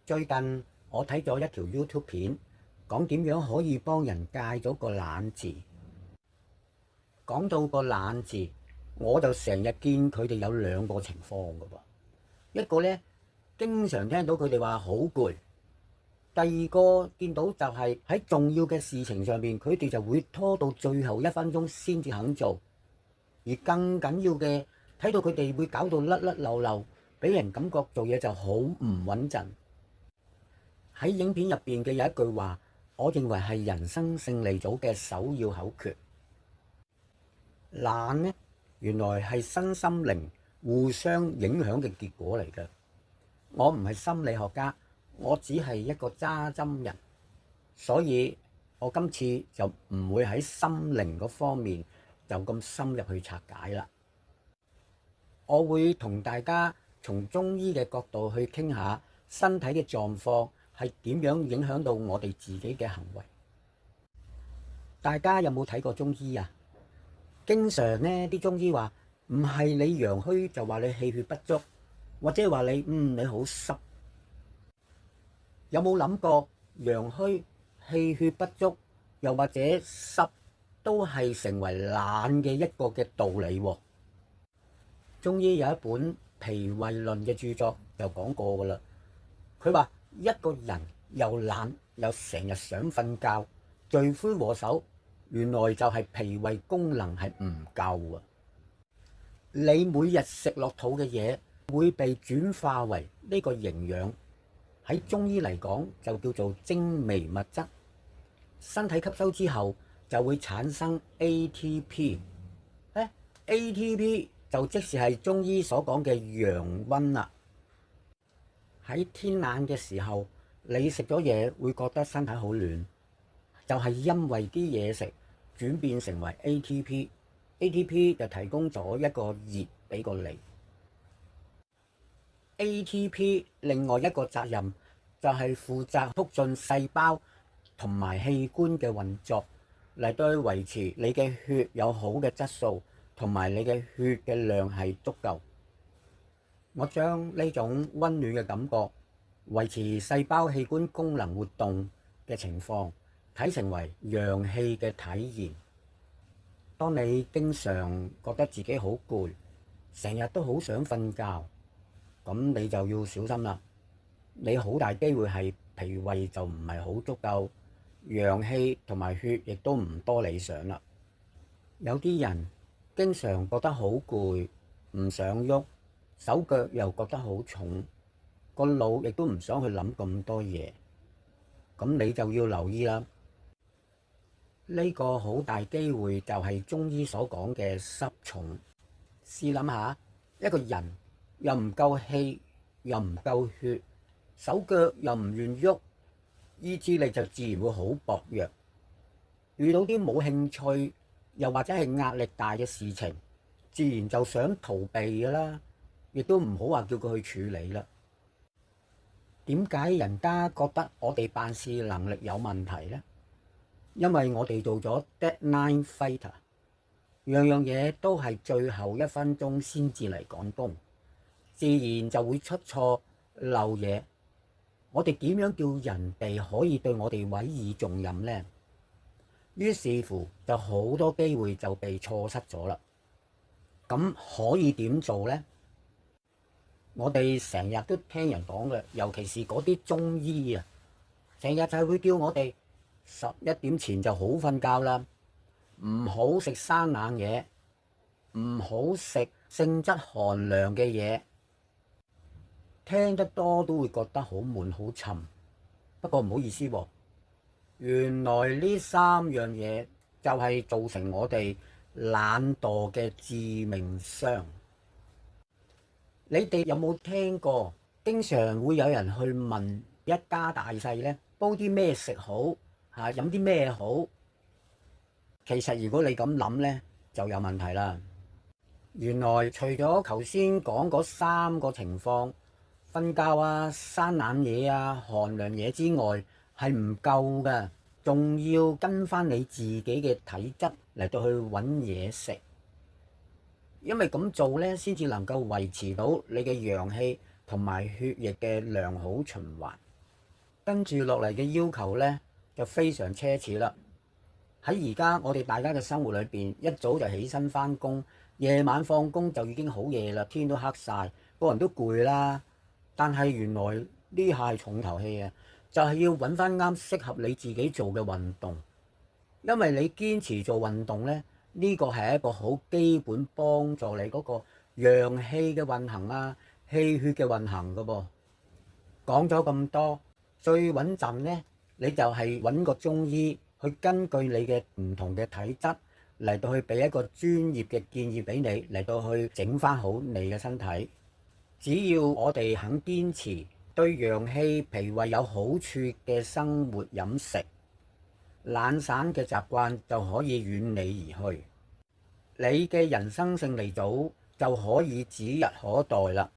最近我睇咗一條 YouTube 片，講點樣可以幫人戒咗個懶字。講到個懶字，我就成日見佢哋有兩個情況㗎噃。一個呢，經常聽到佢哋話好攰；第二個見到就係喺重要嘅事情上面，佢哋就會拖到最後1分鐘先至肯做。而更緊要嘅，睇到佢哋會搞到甩甩漏漏，俾人感覺做嘢就好唔穩陣。喺影片入邊嘅有一句話，我認為係人生勝利組嘅首要口訣。懶呢，原來係身心靈互相影響嘅結果嚟嘅。我唔係心理學家，我只係一個揸針人，所以我今次就唔會喺心靈嗰方面就咁深入去拆解啦。我會同大家從中醫嘅角度去傾下身體嘅狀況係點樣影響到我哋自己嘅行為。大家有冇睇過中醫啊？經常呢啲中醫話唔係你陽虛就話你氣血不足，或者話你好濕。有冇諗過陽虛、氣血不足，又或者濕，都係成為懶嘅一個嘅道理喎？中醫有一本脾胃論嘅著作就講過噶啦。佢話一個人又懶又成日想瞓覺，罪魁禍首原來就係脾胃功能係唔夠啊！你每日食落肚嘅嘢會被轉化為呢個營養，喺中醫嚟講就叫做精微物質。身體吸收之後就會產生 ATP。ATP 就即是係中醫所講嘅陽溫啦。喺天冷嘅時候，你食咗嘢會覺得身體好暖，就係因為啲嘢食轉變成為 ATP，ATP 就提供咗一個熱俾個你。ATP 另外一個責任就係負責促進細胞同埋器官嘅運作，嚟到去維持你嘅血有好嘅質素，同埋你嘅血嘅量係足夠。我將呢種溫暖嘅感覺，維持細胞器官功能活動嘅情況，睇成為陽氣嘅體現。當你經常覺得自己好攰，成日都好想瞓覺，咁你就要小心啦。你好大機會係脾胃就唔係好足夠，陽氣同埋血亦都唔多理想啦。有啲人經常覺得好攰，唔想喐，手腳又覺得好重，個腦亦都唔想去諗咁多嘢，咁你就要留意啦。呢個好大機會就係中醫所講嘅濕重。試諗下，一個人又唔夠氣，又唔夠血，手腳又唔願喐，意志力就自然會好薄弱。遇到啲冇興趣，又或者係壓力大嘅事情，自然就想逃避噶啦，亦都唔好話叫佢去處理啦。點解人家覺得我哋辦事能力有問題呢？因為我哋做咗 deadline fighter， 樣樣嘢都係最後1分鐘先至嚟趕工，自然就會出錯漏嘢。我哋點樣叫人哋可以對我哋委以重任呢？於是乎就好多機會就被錯失咗啦。咁可以點做呢？我哋成日都聽人講嘅，尤其是嗰啲中醫啊，成日就係會叫我哋11點前就好瞓覺啦，唔好食生冷嘢，唔好食性質寒涼嘅嘢。聽得多都會覺得好悶好沉。不過唔好意思喎，原來呢3樣嘢就係造成我哋懶惰嘅致命傷。你哋有冇聽過？經常會有人去問一家大細呢，煲啲咩食好嚇，飲啲咩好？其實如果你咁諗呢，就有問題啦。原來除咗頭先講嗰3個情況，瞓覺啊、生冷嘢啊、寒涼嘢之外，係唔夠㗎，仲要跟翻你自己嘅體質嚟到去揾嘢食。因為咁做呢，先至能夠維持到你嘅陽氣同埋血液嘅良好循環。跟住落嚟嘅要求呢，就非常奢侈啦。喺而家我哋大家嘅生活裏邊，一早就起身返工，夜晚放工就已經好夜啦，天都黑晒，個人都攰啦。但係原來呢下係重頭戲啊，就係要揾翻啱適合你自己做嘅運動，因為你堅持做運動呢，呢個係一個好基本幫助你嗰個陽氣嘅運行啊，氣血嘅運行噶噃。講咗咁多，最穩陣呢，你就係揾個中醫去根據你嘅唔同嘅體質嚟到去俾一個專業嘅建議俾你，嚟到去整翻好你嘅身體。只要我哋肯堅持對陽氣脾胃有好處嘅生活飲食，懶散嘅習慣就可以遠離而去，你嘅人生勝利組就可以指日可待啦。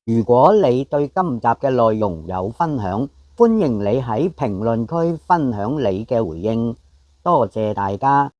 如果你對今集嘅內容有分享，歡迎你喺評論區分享你嘅回應，多謝大家。